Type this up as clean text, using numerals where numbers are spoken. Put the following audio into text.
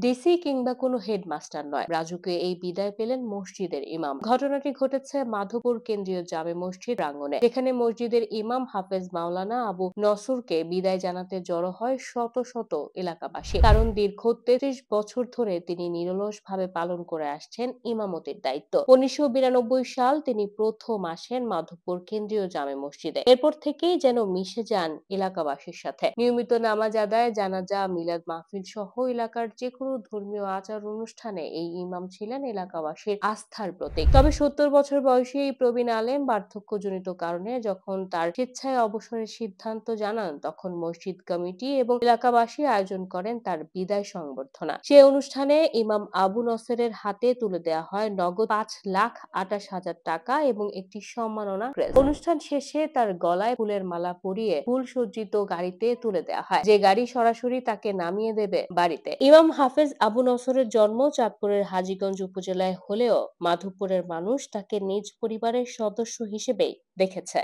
DC কিংবা কোনো headmaster নয়, রাজুকে এই বিদায় পেলেন মসজিদের ইমাম। ঘটনাটি ঘটেছে মাধবপুর কেন্দ্রীয় জামে মসজিদ প্রাঙ্গণে, যেখানে মসজিদের ইমাম হাফেজ মাওলানা আবু নসরকে বিদায় জানাতে জড়ো হয় শত শত এলাকাবাসী। কারণ দীর্ঘ ৩৩ বছর ধরে তিনি নিরলসভাবে পালন করে আসছেন ইমামতির দায়িত্ব। ১৯৯২ সাল তিনি প্রথম আসেন মাধবপুর কেন্দ্রীয় জামে মসজিদে। এরপর থেকেই যেন মিশে যান এলাকাবাসীর সাথে। নিয়মিত নামাজ আদায়, জানাজা, মিলাদ মাহফিল সহ এলাকার যেকোনো ধর্মীয় আচার অনুষ্ঠানে এই ইমাম ছিলেন এলাকাবাসীর আস্থার প্রতীক। তবে ৭০ বছর বয়সী এই প্রবীণ আলেম বার্ধক্যজনিত কারণে যখন তার স্বেচ্ছায় অবসরের সিদ্ধান্ত জানান, তখন মসজিদ কমিটি এবং এলাকাবাসী আয়োজন করেন তার বিদায় সংবর্ধনা। সে অনুষ্ঠানে ইমাম আবু নসরের হাতে তুলে দেওয়া হয় নগদ ৫,২৮,০০০ টাকা এবং একটি সম্মাননা ক্রেস্ট। অনুষ্ঠান শেষে তার গলায় ফুলের মালা পরিয়ে ফুল সজ্জিত গাড়িতে তুলে দেওয়া হয়, যে গাড়ি সরাসরি তাকে নামিয়ে দেবে বাড়িতে। ইমাম হাফেজ আবু নসরের জন্ম চাঁদপুরের হাজীগঞ্জ উপজেলায় হলেও মাধবপুরের মানুষ তাকে নিজ পরিবারের সদস্য হিসেবেই দেখেছে।